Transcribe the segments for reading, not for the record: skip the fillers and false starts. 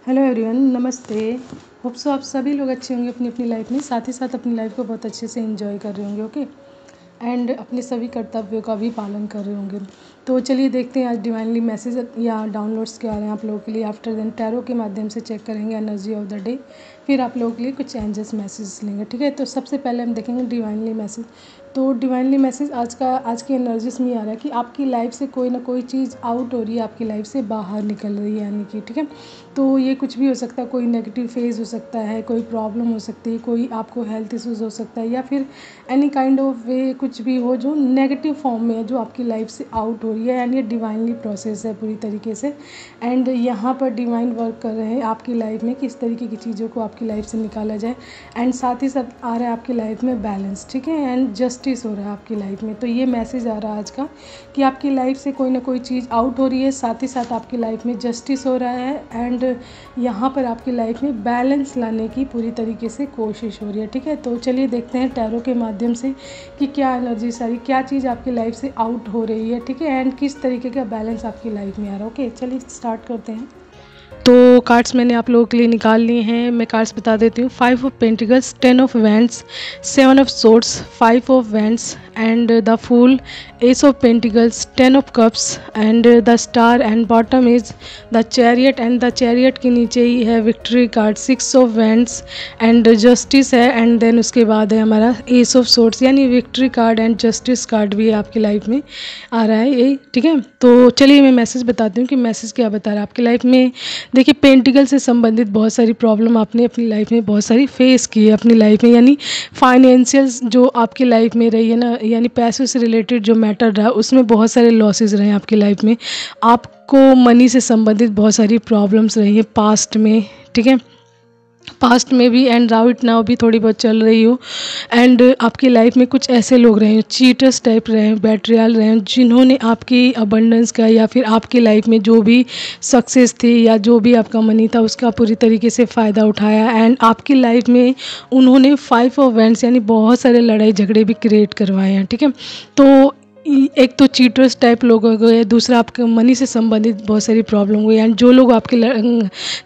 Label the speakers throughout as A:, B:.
A: Hello everyone, नमस्ते। Hope so आप सभी लोग अच्छे होंगे अपनी अपनी लाइफ में, साथ ही साथ अपनी लाइफ को बहुत अच्छे से एंजॉय कर रहे होंगे। ओके, एंड अपने सभी कर्तव्यों का भी पालन कर रहे होंगे। तो चलिए देखते हैं आज डिवाइनली मैसेज या डाउनलोड्स क्या आ रहे हैं आप लोगों के लिए। आफ्टर देन टैरो के माध्यम से चेक करेंगे एनर्जी ऑफ द डे, फिर आप लोगों के लिए कुछ एंजल्स मैसेज लेंगे। ठीक है, तो सबसे पहले हम देखेंगे डिवाइनली मैसेज। तो डिवाइनली मैसेज आज की एनर्जीज में आ रहा है कि आपकी लाइफ से कोई ना कोई चीज़ आउट हो रही है, आपकी लाइफ से बाहर निकल रही है, यानी कि ठीक है। तो ये कुछ भी हो सकता है, कोई नेगेटिव फेज हो सकता है, कोई प्रॉब्लम हो सकती है, कोई आपको हेल्थ इश्यूज़ हो सकता है, या फिर एनी काइंड ऑफ वे कुछ भी हो जो नेगेटिव फॉर्म में है, जो आपकी लाइफ से आउट हो रही है। एंड ये डिवाइनली प्रोसेस है पूरी तरीके से। एंड यहाँ पर डिवाइन वर्क कर रहे हैं आपकी लाइफ में, किस तरीके की चीज़ों को आपकी लाइफ से निकाला जाए। एंड साथ ही साथ आ रहा है आपकी लाइफ में बैलेंस, ठीक है, एंड जस्टिस हो रहा है आपकी लाइफ में। तो ये मैसेज आ रहा है आज का कि आपकी लाइफ से कोई ना कोई चीज़ आउट हो रही है, साथ ही साथ आपकी लाइफ में जस्टिस हो रहा है। एंड यहाँ पर आपकी लाइफ में बैलेंस लाने की पूरी तरीके से कोशिश हो रही है। ठीक है, तो चलिए देखते हैं टैरो के माध्यम से कि क्या एनर्जी सारी, क्या चीज़ आपकी लाइफ से आउट हो रही है। ठीक है, एंड किस तरीके का बैलेंस आपकी लाइफ में आ रहा है। ओके, चलिए स्टार्ट करते हैं। तो कार्ड्स मैंने आप लोगों के लिए निकाल लिए हैं, मैं कार्ड्स बता देती हूँ। 5 of pentacles, 10 of wands, 7 of swords, 5 of wands and the fool, ace of pentacles, 10 of cups and the star and bottom is the chariot. And the chariot के नीचे ही है victory card, 6 of wands and justice है। And then उसके बाद है हमारा ace of swords, यानी victory card and justice card भी आपकी लाइफ में आ रहा है ये। ठीक है, तो चलिए मैं मैसेज बताती हूँ कि मैसेज क्या बता रहा है आपकी लाइफ में। देखिए, पेंटिकल से संबंधित बहुत सारी प्रॉब्लम आपने अपनी लाइफ में बहुत सारी फेस की है अपनी लाइफ में, यानी फाइनेंशियल जो आपकी लाइफ में रही है ना, यानी पैसों से रिलेटेड जो मैटर रहा उसमें बहुत सारे लॉसेस रहे हैं आपकी लाइफ में। आपको मनी से संबंधित बहुत सारी प्रॉब्लम्स रही है पास्ट में, ठीक है, पास्ट में भी एंड राइट नाउ भी थोड़ी बहुत चल रही हो। एंड आपकी लाइफ में कुछ ऐसे लोग रहे हैं, चीटर्स टाइप रहे हैं, बेट्रियल रहे हैं, जिन्होंने आपकी अबंडेंस का या फिर आपकी लाइफ में जो भी सक्सेस थी या जो भी आपका मनी था उसका पूरी तरीके से फ़ायदा उठाया। एंड आपकी लाइफ में उन्होंने 5 ऑफ वैंड्स यानी बहुत सारे लड़ाई झगड़े भी क्रिएट करवाए हैं। ठीक है, तो एक तो चीटर्स टाइप लोग हो गए, दूसरा आपके मनी से संबंधित बहुत सारी प्रॉब्लम हुई। एंड जो लोग आपके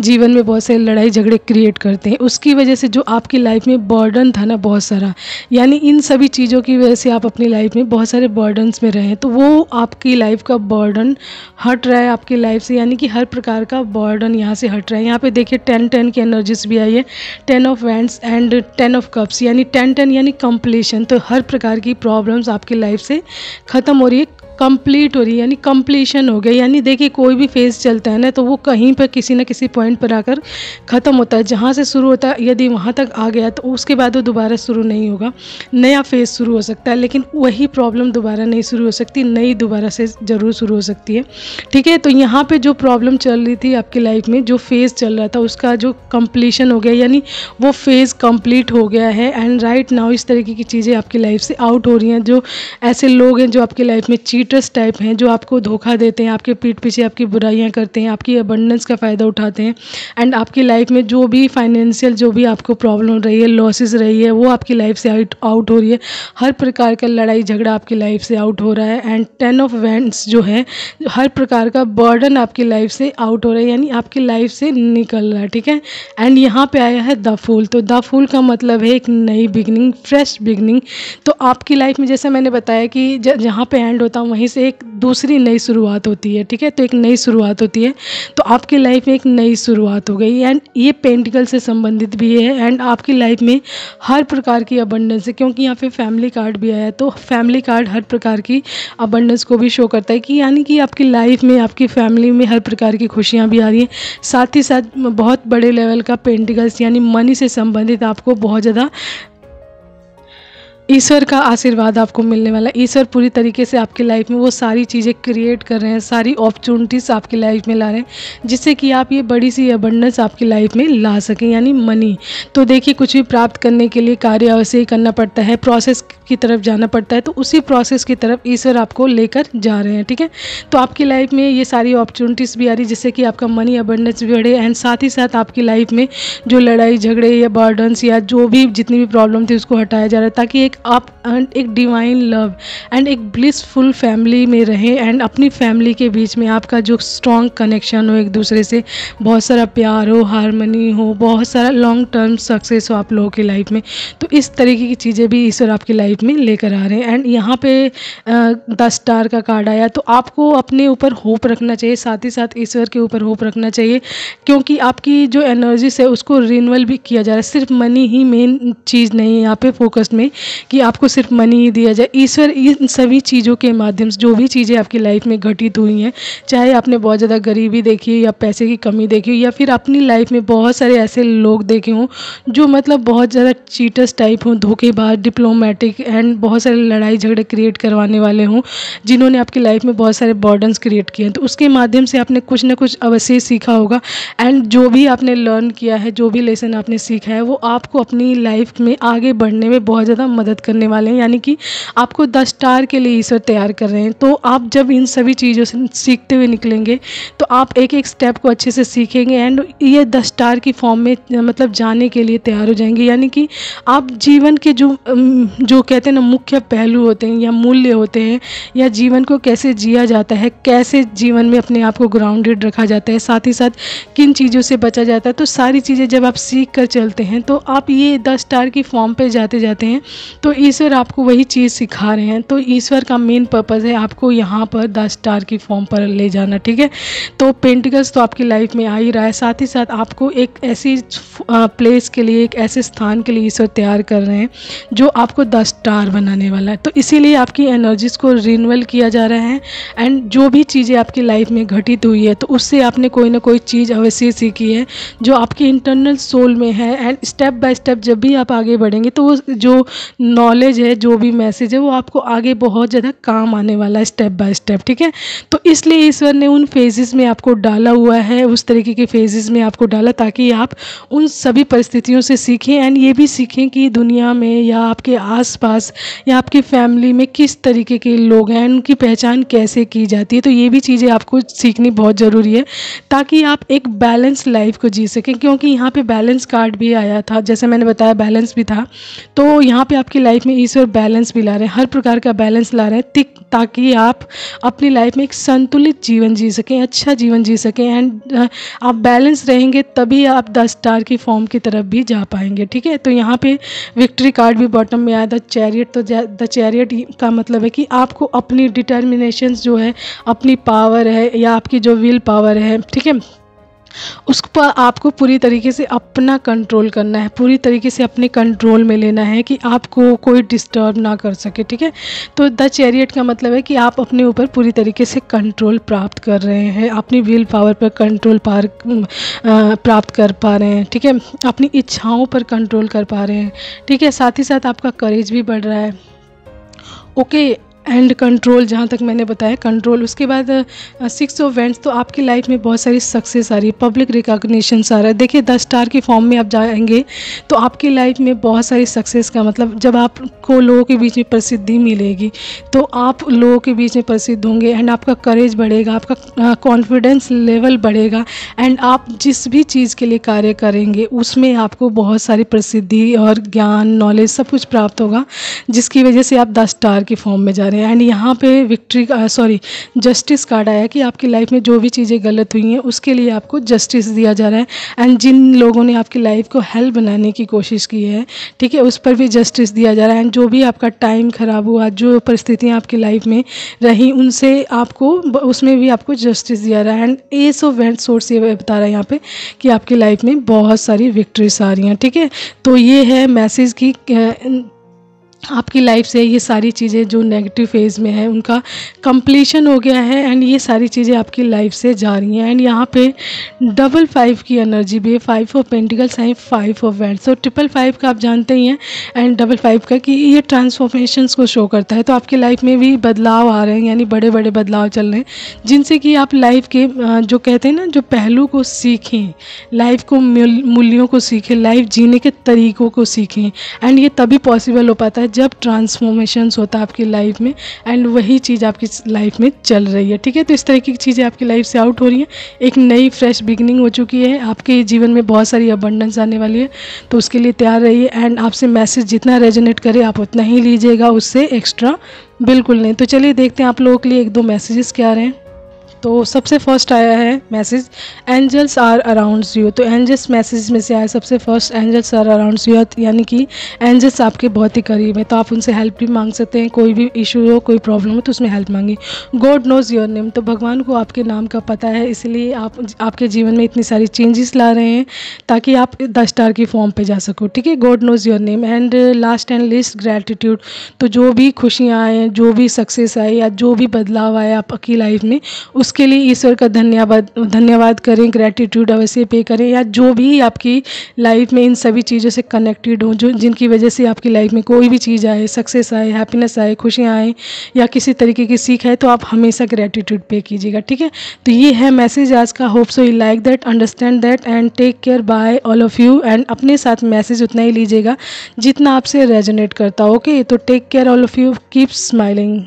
A: जीवन में बहुत सारे लड़ाई झगड़े क्रिएट करते हैं, उसकी वजह से जो आपकी लाइफ में बर्डन था ना बहुत सारा, यानी इन सभी चीज़ों की वजह से आप अपनी लाइफ में बहुत सारे बर्डन्स में रहे हैं। तो वो आपकी लाइफ का बर्डन हट रहा है आपकी लाइफ से, यानी कि हर प्रकार का बर्डन यहाँ से हट रहा है। यहाँ पे देखिए 10-10 की एनर्जीज भी आई है, 10 of wands and 10 of cups, यानी 10-10 यानी कंप्लीशन। तो हर प्रकार की प्रॉब्लम्स आपकी लाइफ से ख़त्म हो रही है, कंप्लीट हो रही है, यानी कंप्लीशन हो गया। यानी देखिए, कोई भी फेज़ चलता है ना, तो वो कहीं पर किसी न किसी पॉइंट पर आकर ख़त्म होता है। जहाँ से शुरू होता है, यदि वहाँ तक आ गया तो उसके बाद वो दोबारा शुरू नहीं होगा, नया फेज़ शुरू हो सकता है, लेकिन वही प्रॉब्लम दोबारा नहीं शुरू हो सकती, नई दोबारा से ज़रूर शुरू हो सकती है। ठीक है, तो यहाँ पर जो प्रॉब्लम चल रही थी आपकी लाइफ में, जो फेज़ चल रहा था उसका जो कंप्लीशन हो गया, यानी वो फेज़ कंप्लीट हो गया है। एंड राइट नाउ इस तरीके की चीज़ें आपकी लाइफ से आउट हो रही हैं। जो ऐसे लोग हैं जो आपकी लाइफ में चीटर्स टाइप हैं, जो आपको धोखा देते हैं, आपके पीठ पीछे आपकी बुराइयां करते हैं, आपकी अबंडेंस का फ़ायदा उठाते हैं। एंड आपकी लाइफ में जो भी फाइनेंशियल जो भी आपको प्रॉब्लम रही है, लॉसेस रही है, वो आपकी लाइफ से आउट हो रही है। हर प्रकार का लड़ाई झगड़ा आपकी लाइफ से आउट हो रहा है। एंड 10 ऑफ वैंड्स जो है, हर प्रकार का बर्डन आपकी लाइफ से आउट हो रहा है, यानी आपकी लाइफ से निकल रहा है। ठीक है, एंड यहाँ पे आया है द फूल। तो द फूल का मतलब है एक नई बिगनिंग, फ्रेश बिगनिंग। तो आपकी लाइफ में जैसा मैंने बताया कि जहाँ पे एंड होता है वहीं से एक दूसरी नई शुरुआत होती है। ठीक है, तो एक नई शुरुआत होती है, तो आपकी लाइफ में एक नई शुरुआत हो गई। एंड ये पेंटिकल से संबंधित भी है। एंड आपकी लाइफ में हर प्रकार की अबंडेंस है, क्योंकि यहाँ पे फैमिली कार्ड भी आया है, तो फैमिली कार्ड हर प्रकार की अबंडेंस को भी शो करता है कि यानी कि आपकी लाइफ में, आपकी फैमिली में हर प्रकार की खुशियाँ भी आ रही हैं। साथ ही साथ बहुत बड़े लेवल का पेंटिकल्स यानी मनी से संबंधित आपको बहुत ज़्यादा ईश्वर का आशीर्वाद आपको मिलने वाला है। ईश्वर पूरी तरीके से आपकी लाइफ में वो सारी चीज़ें क्रिएट कर रहे हैं, सारी अपॉर्चुनिटीज़ आपकी लाइफ में ला रहे हैं, जिससे कि आप ये बड़ी सी अबंडेंस आपकी लाइफ में ला सकें, यानी मनी। तो देखिए, कुछ भी प्राप्त करने के लिए कार्य अवश्य ही करना पड़ता है, प्रोसेस की तरफ जाना पड़ता है, तो उसी प्रोसेस की तरफ ईश्वर आपको लेकर जा रहे हैं। ठीक है, तो आपकी लाइफ में ये सारी अपॉर्चुनिटीज़ भी आ रही है, जिससे कि आपका मनी अबंडेंस भी बढ़े। एंड साथ ही साथ आपकी लाइफ में जो लड़ाई झगड़े या बर्डन्स या जो भी जितनी भी प्रॉब्लम थी उसको हटाया जा रहा है, ताकि एक आप एक डिवाइन लव एंड एक ब्लिसफुल फैमिली में रहें, एंड अपनी फैमिली के बीच में आपका जो स्ट्रॉन्ग कनेक्शन हो, एक दूसरे से बहुत सारा प्यार हो, हारमनी हो, बहुत सारा लॉन्ग टर्म सक्सेस हो आप लोगों की लाइफ में। तो इस तरीके की चीज़ें भी ईश्वर आपकी लाइफ में लेकर आ रहे हैं। एंड यहाँ पे 10 स्टार का कार्ड आया, तो आपको अपने ऊपर होप रखना चाहिए, साथ ही साथ ईश्वर के ऊपर होप रखना चाहिए, क्योंकि आपकी जो एनर्जीज है उसको रिन्यूअल भी किया जा रहा है। सिर्फ मनी ही मेन चीज़ नहीं है यहाँ पे फोकस में कि आपको सिर्फ मनी ही दिया जाए। ईश्वर इन सभी चीज़ों के माध्यम से जो भी चीज़ें आपकी लाइफ में घटित हुई हैं, चाहे आपने बहुत ज़्यादा गरीबी देखी या पैसे की कमी देखी हो, या फिर अपनी लाइफ में बहुत सारे ऐसे लोग देखे हों जो मतलब बहुत ज़्यादा चीटर्स टाइप हों, धोखेबाज, डिप्लोमेटिक एंड बहुत सारे लड़ाई झगड़े क्रिएट करवाने वाले हों, जिन्होंने आपकी लाइफ में बहुत सारे बर्डन्स क्रिएट किए हैं। तो उसके माध्यम से आपने कुछ ना कुछ अवश्य सीखा होगा, एंड जो भी आपने लर्न किया है, जो भी लेसन आपने सीखा है, वो आपको अपनी लाइफ में आगे बढ़ने में बहुत ज़्यादा मदद करने वाले हैं। यानी कि आपको 10 स्टार के लिए ईश्वर तैयार कर रहे हैं। तो आप जब इन सभी चीज़ों से सीखते हुए निकलेंगे तो आप एक एक स्टेप को अच्छे से सीखेंगे, एंड ये 10 स्टार की फॉर्म में मतलब जाने के लिए तैयार हो जाएंगे। यानी कि आप जीवन के जो कहते हैं ना मुख्य पहलू होते हैं या मूल्य होते हैं, या जीवन को कैसे जिया जाता है, कैसे जीवन में अपने आप को ग्राउंडेड रखा जाता है, साथ ही साथ किन चीज़ों से बचा जाता है, तो सारी चीज़ें जब आप सीख कर चलते हैं तो आप ये 10 स्टार की फॉर्म पे जाते जाते हैं, तो ईश्वर आपको वही चीज़ सिखा रहे हैं। तो ईश्वर का मेन पर्पज़ है आपको यहाँ पर 10 स्टार की फॉर्म पर ले जाना, ठीक है। तो पेंटिकल्स तो आपकी लाइफ में आ ही रहा है, साथ ही साथ आपको एक ऐसी प्लेस के लिए, एक ऐसे स्थान के लिए ईश्वर तैयार कर रहे हैं जो आपको 10 स्टार बनाने वाला है। तो इसीलिए आपकी एनर्जीज़ को रिन्यूअल किया जा रहा है, एंड जो भी चीज़ें आपकी लाइफ में घटित हुई है तो उससे आपने कोई ना कोई चीज़ अवश्य सीखी है जो आपके इंटरनल सोल में है। एंड स्टेप बाय स्टेप जब भी आप आगे बढ़ेंगे तो वो जो नॉलेज है, जो भी मैसेज है, वो आपको आगे बहुत ज़्यादा काम आने वाला है स्टेप बाय स्टेप, ठीक है। तो इसलिए ईश्वर ने उन फेजेस में आपको डाला हुआ है, उस तरीके के फेजेस में आपको डाला ताकि आप उन सभी परिस्थितियों से सीखें, एंड ये भी सीखें कि दुनिया में या आपके आसपास या आपकी फैमिली में किस तरीके के लोग हैं, उनकी पहचान कैसे की जाती है। तो ये भी चीज़ें आपको सीखनी बहुत ज़रूरी है ताकि आप एक बैलेंस लाइफ को जी सकें, क्योंकि यहाँ पे बैलेंस कार्ड भी आया था, जैसे मैंने बताया बैलेंस भी था। तो यहाँ पे आपकी लाइफ में ईश्वर बैलेंस भी ला रहे हैं, हर प्रकार का बैलेंस ला रहे हैं ताकि आप अपनी लाइफ में एक संतुलित जीवन जी सकें, अच्छा जीवन जी सकें। एंड आप बैलेंस रहेंगे तभी आप 10 स्टार की फॉर्म की तरफ भी जा पाएंगे, ठीक है। तो यहाँ पे विक्ट्री कार्ड भी बॉटम में आया, द चैरियट। तो द चैरियट का मतलब है कि आपको अपनी डिटर्मिनेशन जो है, अपनी पावर है या आपकी जो विल पावर है, ठीक है, उस पर आपको पूरी तरीके से अपना कंट्रोल करना है, पूरी तरीके से अपने कंट्रोल में लेना है कि आपको कोई डिस्टर्ब ना कर सके, ठीक है। तो द चैरियट का मतलब है कि आप अपने ऊपर पूरी तरीके से कंट्रोल प्राप्त कर रहे हैं, अपनी विल पावर पर कंट्रोल प्राप्त कर पा रहे हैं, ठीक है, अपनी इच्छाओं पर कंट्रोल कर पा रहे हैं, ठीक है। साथ ही साथ आपका करेज भी बढ़ रहा है, ओके। एंड कंट्रोल, जहाँ तक मैंने बताया कंट्रोल। उसके बाद 6 ऑफ वेंट्स, तो आपकी लाइफ में बहुत सारी सक्सेस आ रही है, पब्लिक रिकॉग्निशन आ रहा है। देखिए 10 स्टार की फॉर्म में आप जाएंगे तो आपकी लाइफ में बहुत सारी सक्सेस का मतलब जब आपको लोगों के बीच में प्रसिद्धि मिलेगी तो आप लोगों के बीच में प्रसिद्ध होंगे, एंड आपका करेज बढ़ेगा, आपका कॉन्फिडेंस लेवल बढ़ेगा, एंड आप जिस भी चीज़ के लिए कार्य करेंगे उसमें आपको बहुत सारी प्रसिद्धि और ज्ञान, नॉलेज सब कुछ प्राप्त होगा, जिसकी वजह से आप 10 स्टार की फॉर्म में जा रहे हैं। एंड यहाँ पे जस्टिस कार्ड आया कि आपकी लाइफ में जो भी चीज़ें गलत हुई हैं उसके लिए आपको जस्टिस दिया जा रहा है, एंड जिन लोगों ने आपकी लाइफ को हेल बनाने की कोशिश की है, ठीक है, उस पर भी जस्टिस दिया जा रहा है। एंड जो भी आपका टाइम ख़राब हुआ, जो परिस्थितियाँ आपकी लाइफ में रही, उनसे आपको उसमें भी आपको जस्टिस दिया रहा है। And S of vents source ये बता रहा है यहाँ पे कि आपकी लाइफ में बहुत सारी विक्ट्रीज आ रही हैं, ठीक है। तो ये है मैसेज की आपकी लाइफ से ये सारी चीज़ें जो नेगेटिव फेज़ में है उनका कंप्लीशन हो गया है, एंड ये सारी चीज़ें आपकी लाइफ से जा रही हैं। एंड यहाँ पे 5 की एनर्जी भी है, 5 ऑफ पेंटिकल्स हैं, 5 ऑफ वेंट्स। तो 5 का आप जानते ही हैं, एंड 5 का कि ये ट्रांसफॉर्मेशंस को शो करता है। तो आपकी लाइफ में भी बदलाव आ रहे हैं, यानी बड़े बड़े बदलाव चल रहे हैं, जिनसे कि आप लाइफ के जो कहते हैं ना, जो पहलू को सीखें, लाइफ को मूल्यों को सीखें, लाइफ जीने के तरीक़ों को सीखें। एंड ये तभी पॉसिबल हो पाता है जब ट्रांसफॉर्मेशंस होता है आपकी लाइफ में, एंड वही चीज़ आपकी लाइफ में चल रही है। ठीक है, तो इस तरह की चीज़ें आपकी लाइफ से आउट हो रही हैं, एक नई फ्रेश बिगिनिंग हो चुकी है, आपके जीवन में बहुत सारी अबंडेंस आने वाली है, तो उसके लिए तैयार रहिए। एंड आपसे मैसेज जितना रेजोनेट करे आप उतना ही लीजिएगा, उससे एक्स्ट्रा बिल्कुल नहीं। तो चलिए देखते हैं आप लोगों के लिए 1-2 मैसेजेस क्या आ रहे हैं। तो सबसे फर्स्ट आया है message, angels are arounds you. तो एंजल्स मैसेज में से आया सबसे first, angels are arounds you, यानी कि एंजल्स आपके बहुत ही करीब है, तो आप उनसे हेल्प भी मांग सकते हैं। कोई भी इशू हो, कोई प्रॉब्लम हो तो उसमें हेल्प मांगी। गॉड नोज़ योर नेम, तो भगवान को आपके नाम का पता है, इसलिए आप आपके जीवन में इतनी सारी चेंजेस ला रहे हैं ताकि आप 10 स्टार की फॉर्म पे जा सको। ठीक है, God knows your name. And last and list gratitude, तो जो भी खुशियाँ आए, जो भी सक्सेस आए या जो भी बदलाव आए आपकी लाइफ में, उसके लिए ईश्वर का धन्यवाद करें, ग्रैटिट्यूड अवश्य पे करें। या जो भी आपकी लाइफ में इन सभी चीज़ों से कनेक्टेड हो, जो जिनकी वजह से आपकी लाइफ में कोई भी चीज़ आए, सक्सेस आए, हैप्पीनेस आए, खुशियाँ आए या किसी तरीके की सीख है, तो आप हमेशा ग्रैटिट्यूड पे कीजिएगा। ठीक है, तो ये है मैसेज आज का। Hope so you like that, understand that and take care bye all of you. And अपने साथ मैसेज उतना ही लीजिएगा जितना आपसे रेजोनेट करता हो। ओके, तो take care all of you, keep smiling.